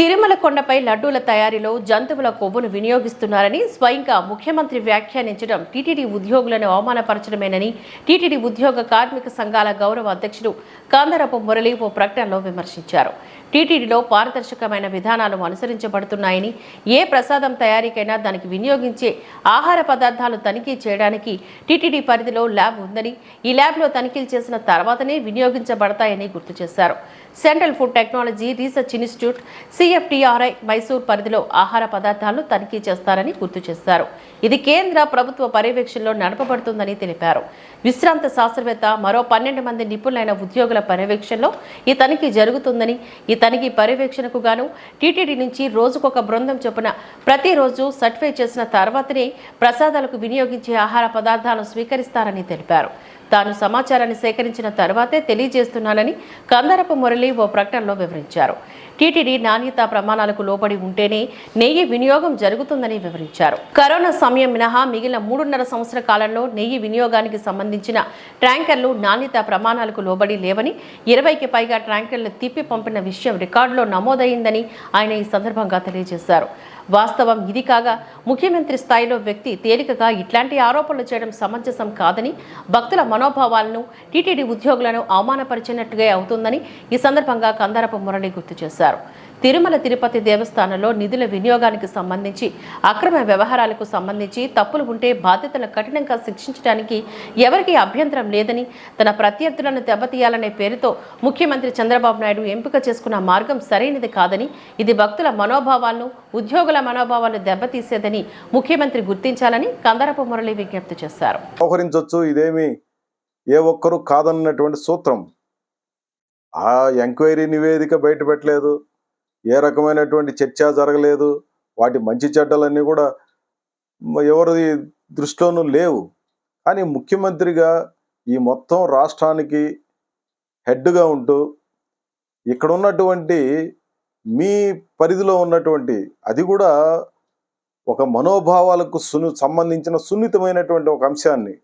తిరుమల కొండపై లడ్డూల తయారీలో జంతువుల కొవ్వును వినియోగిస్తున్నారని స్వయంగా ముఖ్యమంత్రి వ్యాఖ్యానించడం టీటీడీ ఉద్యోగులను అవమానపరచడమేనని టీటీడీ ఉద్యోగ కార్మిక సంఘాల గౌరవ అధ్యక్షుడు కందరపు మురళి ఓ ప్రకటనలో విమర్శించారు. టీటీడీలో పారదర్శకమైన విధానాలు అనుసరించబడుతున్నాయని, ఏ ప్రసాదం తయారీకైనా దానికి వినియోగించే ఆహార పదార్థాలు తనిఖీ చేయడానికి టీటీడీ పరిధిలో ల్యాబ్ ఉందని, ఈ ల్యాబ్లో తనిఖీలు చేసిన తర్వాతనే వినియోగించబడతాయని గుర్తు చేశారు. Central food technology research institute CFTRI Mysore పరిధిలో ఆహార పదార్థాలను తనిఖీ చేస్తారని గుర్తు చేశారు. ఇది కేంద్ర ప్రభుత్వ పర్యవేక్షణలో నడపబడుతుందని తెలిపారు. విశ్రాంత శాస్త్రవేత్త మరో 12 మంది నిపుణులైన ఉద్యోగుల పర్యవేక్షణలో ఈ తనిఖీ జరుగుతుందని, ఈ తనిఖీ పర్యవేక్షణకు గాను టీటీడీ నుంచి రోజుకొక బృందం చొప్పున ప్రతిరోజు సర్టిఫై చేసిన తర్వాతనే ప్రసాదాలకు వినియోగించే ఆహార పదార్థాలను స్వీకరిస్తారని తెలిపారు. తాను సమాచారాన్ని సేకరించిన తర్వాతే తెలియజేస్తున్నానని కందరపు మురళి ఓ ప్రకటనలో వివరించారు. టీటీడీ నాణ్యతా ప్రమాణాలకు లోబడి ఉంటేనే నెయ్యి వినియోగం జరుగుతుందని వివరించారు. కరోనా సమయం మినహా మిగిలిన 3.5 సంవత్సర కాలంలో నెయ్యి వినియోగానికి సంబంధించిన ట్యాంకర్లు నాణ్యతా ప్రమాణాలకు లోబడి లేవని, 20కి పైగా ట్యాంకర్లు తిప్పి పంపిన విషయం రికార్డులో నమోదైందని ఆయన ఈ సందర్భంగా తెలియజేశారు. వాస్తవం ఇది కాగా ముఖ్యమంత్రి స్థాయిలో వ్యక్తి తేలికగా ఇట్లాంటి ఆరోపణలు చేయడం సమంజసం కాదని, భక్తుల మనోభావాలను, టీటీడీ ఉద్యోగులను అవమానపరిచినట్టుగా అవుతుందని ఈ సందర్భంగా కందరపు మురళి గుర్తు చేశారు. తిరుమల తిరుపతి దేవస్థానంలో నిధుల వినియోగానికి సంబంధించి, అక్రమ వ్యవహారాలకు సంబంధించి తప్పులు ఉంటే బాధ్యతలను కఠినంగా శిక్షించడానికి ఎవరికీ అభ్యంతరం లేదని, తన ప్రత్యర్థులను దెబ్బతీయాలనే పేరుతో ముఖ్యమంత్రి చంద్రబాబు నాయుడు ఎంపిక చేసుకున్న మార్గం సరైనది కాదని, ఇది భక్తుల మనోభావాలను, ఉద్యోగుల మనోభావాలను దెబ్బతీసేదని ముఖ్యమంత్రి గుర్తించాలని కందరపు మురళి విజ్ఞప్తి చేశారు. వ్యవహరించవచ్చు, ఇదేమి ఏ ఒక్కరూ కాదన్నటువంటి సూత్రం. ఆ ఎంక్వైరీ నివేదిక బయటపెట్టలేదు, ఏ రకమైనటువంటి చర్చ జరగలేదు, వాటి మంచి చెడ్డలన్నీ కూడా ఎవరి దృష్టిలోనూ లేవు. కానీ ముఖ్యమంత్రిగా ఈ మొత్తం రాష్ట్రానికి హెడ్గా ఉంటూ ఇక్కడ ఉన్నటువంటి మీ పరిధిలో ఉన్నటువంటి, అది కూడా ఒక మనోభావాలకు సంబంధించిన సున్నితమైనటువంటి ఒక అంశాన్ని,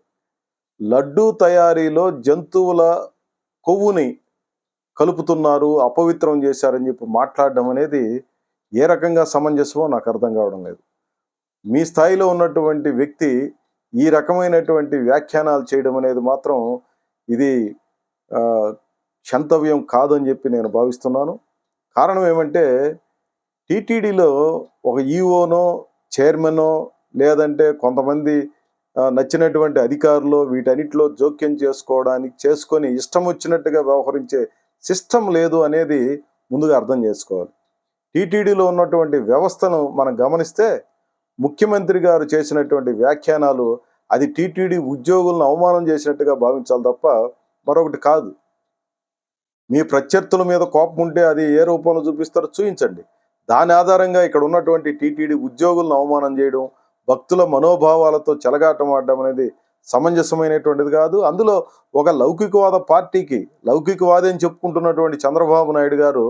లడ్డూ తయారీలో జంతువుల కొవ్వుని కలుపుతున్నారు, అపవిత్రం చేశారని చెప్పి మాట్లాడడం అనేది ఏ రకంగా సమంజసమో నాకు అర్థం కావడం లేదు. మీ స్థాయిలో ఉన్నటువంటి వ్యక్తి ఈ రకమైనటువంటి వ్యాఖ్యానాలు చేయడం అనేది మాత్రం ఇది క్షంతవ్యం కాదని చెప్పి నేను భావిస్తున్నాను. కారణం ఏమంటే, టీటీడీలో ఒక ఈఓనో, చైర్మనో, లేదంటే కొంతమంది నచ్చినటువంటి అధికారులు వీటన్నిటిలో జోక్యం చేసుకొని ఇష్టం వచ్చినట్టుగా వ్యవహరించే సిస్టమ్ లేదు అనేది ముందుగా అర్థం చేసుకోవాలి. టీటీడీలో ఉన్నటువంటి వ్యవస్థను మనం గమనిస్తే, ముఖ్యమంత్రి గారు చేసినటువంటి వ్యాఖ్యానాలు అది టీటీడీ ఉద్యోగులను అవమానం చేసినట్టుగా భావించాలి తప్ప మరొకటి కాదు. మీ ప్రత్యర్థుల మీద కోపం ఉంటే అది ఏ రూపంలో చూపిస్తారో చూపించండి. దాని ఆధారంగా ఇక్కడ ఉన్నటువంటి టీటీడీ ఉద్యోగులను అవమానం చేయడం, భక్తుల మనోభావాలతో చెలగాటమాడడం అనేది సమంజసమైనటువంటిది కాదు. అందులో ఒక లౌకికవాద పార్టీకి, లౌకికవాది అని చెప్పుకుంటున్నటువంటి చంద్రబాబు నాయుడు గారు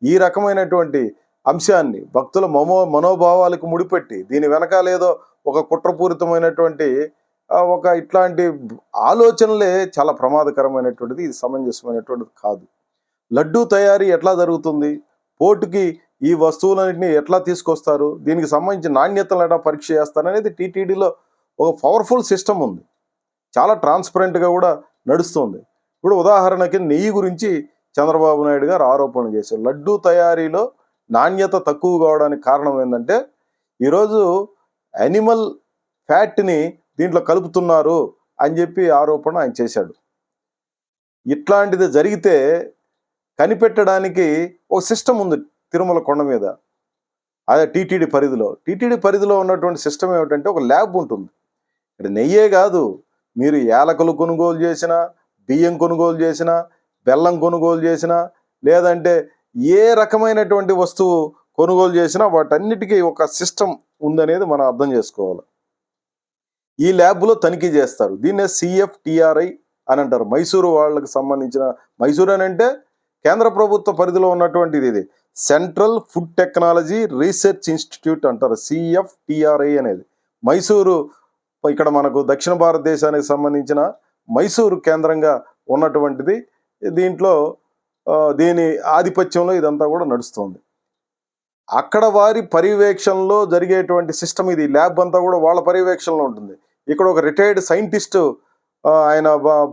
ఈ రకమైనటువంటి అంశాన్ని భక్తుల మనోభావాలకు ముడిపెట్టి, దీని వెనకాలేదో ఒక కుట్రపూరితమైనటువంటి ఒక ఇట్లాంటి ఆలోచనలే చాలా ప్రమాదకరమైనటువంటిది. ఇది సమంజసమైనటువంటిది కాదు. లడ్డూ తయారీ ఎట్లా జరుగుతుంది, పోర్టుకి ఈ వస్తువులన్నింటినీ ఎట్లా తీసుకొస్తారు, దీనికి సంబంధించిన నాణ్యతలు ఎట్లా పరీక్ష చేస్తారనేది టీటీడీలో ఒక పవర్ఫుల్ సిస్టమ్ ఉంది, చాలా ట్రాన్స్పరెంట్గా కూడా నడుస్తుంది. ఇప్పుడు ఉదాహరణకి నెయ్యి గురించి చంద్రబాబు నాయుడు గారు ఆరోపణలు చేశారు. లడ్డూ తయారీలో నాణ్యత తక్కువ కావడానికి కారణం ఏంటంటే, ఈరోజు యానిమల్ ఫ్యాట్ని దీంట్లో కలుపుతున్నారు అని చెప్పి ఆరోపణ ఆయన చేశాడు. ఇట్లాంటిది జరిగితే కనిపెట్టడానికి ఒక సిస్టమ్ ఉంది తిరుమల కొండ మీద, అదే టీటీడీ పరిధిలో ఉన్నటువంటి సిస్టమ్ ఏమిటంటే, ఒక ల్యాబ్ ఉంటుంది. ఇక్కడ నెయ్యే కాదు, మీరు యాలకులు కొనుగోలు చేసినా, బియ్యం కొనుగోలు చేసినా, బెల్లం కొనుగోలు చేసినా, లేదంటే ఏ రకమైనటువంటి వస్తువు కొనుగోలు చేసినా వాటన్నిటికీ ఒక సిస్టమ్ ఉందనేది మనం అర్థం చేసుకోవాలి. ఈ ల్యాబ్లో తనిఖీ చేస్తారు. దీన్నే CFTRI అని అంటారు. మైసూరు వాళ్ళకి సంబంధించిన, మైసూరు అని అంటే కేంద్ర ప్రభుత్వ పరిధిలో ఉన్నటువంటిది. ఇది central food technology research institute అంటారు, CFTRI అనేది. మైసూరు ఇక్కడ మనకు దక్షిణ భారతదేశానికి సంబంధించిన మైసూరు కేంద్రంగా ఉన్నటువంటిది. దీంట్లో దీని ఆధిపత్యంలో ఇదంతా కూడా నడుస్తుంది. అక్కడ వారి పర్యవేక్షణలో జరిగేటువంటి సిస్టమ్ ఇది. ల్యాబ్ అంతా కూడా వాళ్ళ పర్యవేక్షణలో ఉంటుంది. ఇక్కడ ఒక రిటైర్డ్ సైంటిస్ట్ ఆయన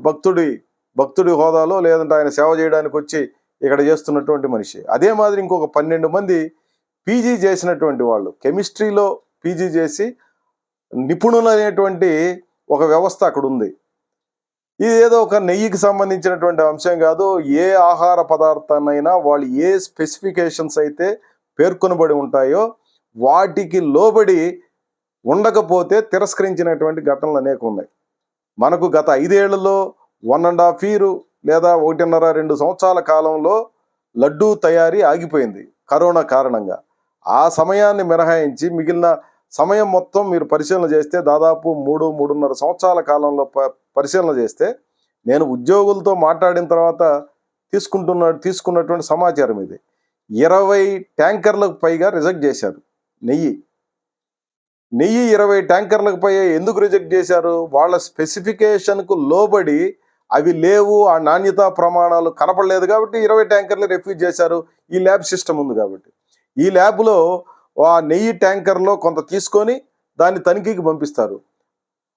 భక్తుడి హోదాలో లేదంటే ఆయన సేవ చేయడానికి వచ్చి ఇక్కడ చేస్తున్నటువంటి మనిషి. అదే మాదిరి ఇంకొక 12 మంది పీజీ చేసినటువంటి వాళ్ళు, కెమిస్ట్రీలో పీజీ చేసి నిపుణులైనటువంటి ఒక వ్యవస్థ అక్కడ ఉంది. ఇది ఏదో ఒక నెయ్యికి సంబంధించినటువంటి అంశం కాదు. ఏ ఆహార పదార్థాన్నైనా వాళ్ళు ఏ స్పెసిఫికేషన్స్ అయితే పేర్కొనబడి ఉంటాయో వాటికి లోబడి ఉండకపోతే తిరస్కరించినటువంటి ఘటనలు అనేక ఉన్నాయి. మనకు గత 5 ఏళ్లలో 1.5 year లేదా 1.5-2 సంవత్సరాల కాలంలో లడ్డూ తయారీ ఆగిపోయింది కరోనా కారణంగా. ఆ సమయాన్ని మినహాయించి మిగిలిన సమయం మొత్తం మీరు పరిశీలన చేస్తే దాదాపు 3-3.5 సంవత్సరాల కాలంలో పరిశీలన చేస్తే, నేను ఉద్యోగులతో మాట్లాడిన తర్వాత తీసుకున్నటువంటి సమాచారం ఇది. 20 ట్యాంకర్లకు పైగా రిజెక్ట్ చేశారు నెయ్యి 20 ట్యాంకర్లకు పైగా ఎందుకు రిజెక్ట్ చేశారు? వాళ్ళ స్పెసిఫికేషన్కు లోబడి అవి లేవు, ఆ నాణ్యతా ప్రమాణాలు కనపడలేదు కాబట్టి 20 ట్యాంకర్లు రిఫ్యూజ్ చేశారు. ఈ ల్యాబ్ సిస్టమ్ ఉంది కాబట్టి. ఈ ల్యాబ్లో ఆ నెయ్యి ట్యాంకర్లో కొంత తీసుకొని దాన్ని తనిఖీకి పంపిస్తారు.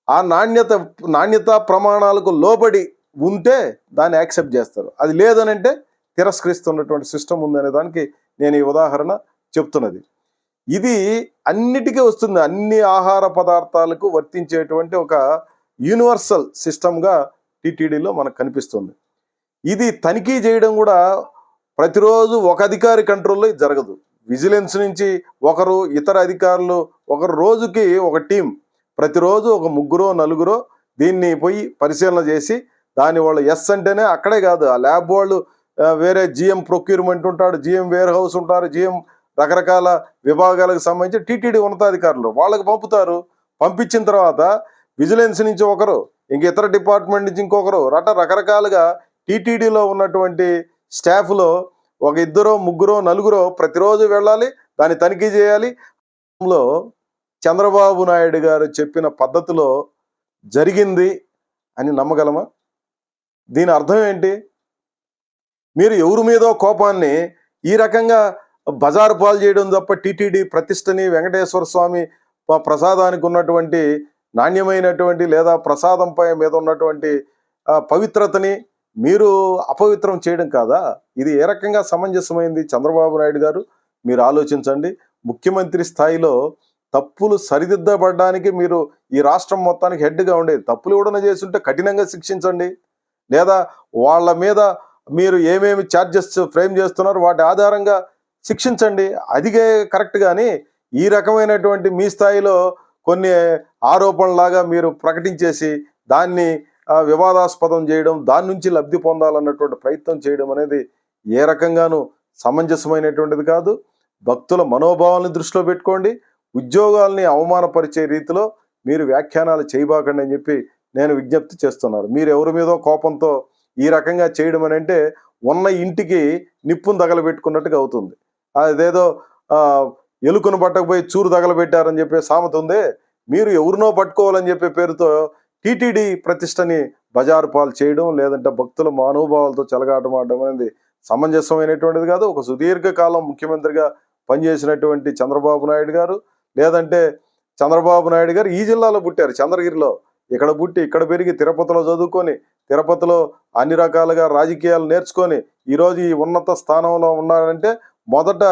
ఆ నాణ్యతా ప్రమాణాలకు లోబడి ఉంటే దాన్ని యాక్సెప్ట్ చేస్తారు. అది లేదనంటే తిరస్కరిస్తున్నటువంటి సిస్టమ్ ఉందనే దానికి నేను ఈ ఉదాహరణ చెప్తున్నది. ఇది అన్నిటికీ వస్తుంది. అన్ని ఆహార పదార్థాలకు వర్తించేటువంటి ఒక యూనివర్సల్ సిస్టమ్గా టీటీడీలో మనకు కనిపిస్తుంది. ఇది తనిఖీ చేయడం కూడా ప్రతిరోజు ఒక అధికారి కంట్రోల్లో ఇది జరగదు. విజిలెన్స్ నుంచి ఒకరు, ఇతర అధికారులు ఒకరు, రోజుకి ఒక టీం, ప్రతిరోజు ఒక 3-4 దీన్ని పోయి పరిశీలన చేసి దాని వాళ్ళు ఎస్ అంటేనే అక్కడే కాదు, ఆ ల్యాబ్ వాళ్ళు వేరే జిఎం ప్రొక్యూర్మెంట్ ఉంటాడు, జిఎం వేర్ హౌస్ ఉంటారు, జిఎం రకరకాల విభాగాలకు సంబంధించి టీటీడీ ఉన్నతాధికారులు వాళ్ళకి పంపుతారు. పంపించిన తర్వాత విజిలెన్స్ నుంచి ఒకరు, ఇంక ఇతర డిపార్ట్మెంట్ నుంచి ఇంకొకరు, రకరకాలుగా టీటీడీలో ఉన్నటువంటి స్టాఫ్లో ఒక 2-3-4 ప్రతిరోజు వెళ్ళాలి, దాన్ని తనిఖీ చేయాలి. చంద్రబాబు నాయుడు గారు చెప్పిన పద్ధతిలో జరిగింది అని నమ్మగలమా? దీని అర్థం ఏంటి? మీరు ఎవరి మీదో కోపాన్ని ఈ రకంగా బజారు పాలు చేయడం తప్ప టీటీడీ ప్రతిష్టని, వెంకటేశ్వర స్వామి ప్రసాదానికి ఉన్నటువంటి నాణ్యమైనటువంటి లేదా ప్రసాదంపై మీద ఉన్నటువంటి పవిత్రతని మీరు అపవిత్రం చేయడం కాదా? ఇది ఏ రకంగా సమంజసమైంది? చంద్రబాబు నాయుడు గారు మీరు ఆలోచించండి. ముఖ్యమంత్రి స్థాయిలో తప్పులు సరిదిద్దబడడానికి మీరు ఈ రాష్ట్రం మొత్తానికి హెడ్గా ఉండేది. తప్పులు ఎవడన్నా చేస్తుంటే కఠినంగా శిక్షించండి, లేదా వాళ్ళ మీద మీరు ఏమేమి ఛార్జెస్ ఫ్రేమ్ చేస్తున్నారు వాటి ఆధారంగా శిక్షించండి. అదిగే కరెక్ట్. కానీ ఈ రకమైనటువంటి మీ స్థాయిలో కొన్ని ఆరోపణలాగా మీరు ప్రకటించేసి దాన్ని వివాదాస్పదం చేయడం, దాని నుంచి లబ్ధి పొందాలన్నటువంటి ప్రయత్నం చేయడం అనేది ఏ రకంగానూ సమంజసమైనటువంటిది కాదు. భక్తుల మనోభావాలను దృష్టిలో పెట్టుకోండి. ఉద్యోగాల్ని అవమానపరిచే రీతిలో మీరు వ్యాఖ్యానాలు చేయబాకండి అని చెప్పి నేను విజ్ఞప్తి చేస్తున్నాను. మీరు ఎవరి మీదో కోపంతో ఈ రకంగా చేయడం అని అంటే ఉన్న ఇంటికి నిప్పును తగలబెట్టుకున్నట్టుగా అవుతుంది. అదేదో ఎలుకను పట్టకపోయి చూరు తగలబెట్టారని చెప్పే సామెత ఉంది. మీరు ఎవరినో పట్టుకోవాలని చెప్పే పేరుతో టీటీడీ ప్రతిష్టని బజారు పాలు చేయడం, లేదంటే భక్తుల మనోభావాలతో చెలగాటమాడడం అనేది సమంజసమైనటువంటిది కాదు. ఒక సుదీర్ఘకాలం ముఖ్యమంత్రిగా పనిచేసినటువంటి చంద్రబాబు నాయుడు గారు, లేదంటే చంద్రబాబు నాయుడు గారు ఈ జిల్లాలో పుట్టారు, చంద్రగిరిలో. ఇక్కడ పుట్టి ఇక్కడ పెరిగి తిరుపతిలో చదువుకొని, తిరుపతిలో అన్ని రకాలుగా రాజకీయాలు నేర్చుకొని ఈరోజు ఈ ఉన్నత స్థానంలో ఉన్నారంటే మొదట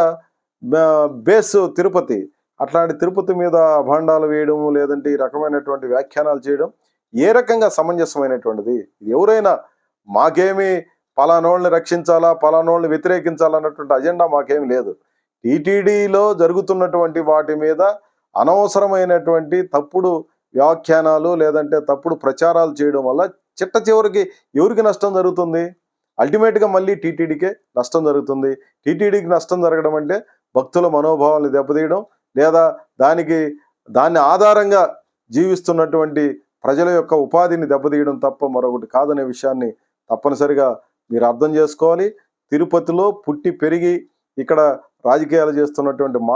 బేస్ తిరుపతి. అట్లాంటి తిరుపతి మీద అభాండాలు వేయడం, లేదంటే ఈ రకమైనటువంటి వ్యాఖ్యానాలు చేయడం ఏ రకంగా సమంజసమైనటువంటిది? ఎవరైనా మాకేమి పలానోళ్ళని రక్షించాలా, పలానోళ్ళని వ్యతిరేకించాలన్నటువంటి అజెండా మాకేమి లేదు. టీటీడీలో జరుగుతున్నటువంటి వాటి మీద అనవసరమైనటువంటి తప్పుడు వ్యాఖ్యానాలు లేదంటే తప్పుడు ప్రచారాలు చేయడం వల్ల చిట్ట చివరికి ఎవరికి నష్టం జరుగుతుంది? అల్టిమేట్గా మళ్ళీ టీటీడీకే నష్టం జరుగుతుంది. టీటీడీకి నష్టం జరగడం అంటే భక్తుల మనోభావాలను దెబ్బతీయడం, లేదా దాన్ని ఆధారంగా జీవిస్తున్నటువంటి ప్రజల యొక్క ఉపాధిని దెబ్బతీయడం తప్ప మరొకటి కాదనే విషయాన్ని తప్పనిసరిగా మీరు అర్థం చేసుకోవాలి. తిరుపతిలో పుట్టి పెరిగి ఇక్కడ రాజకీయాలు చేస్తున్నటువంటి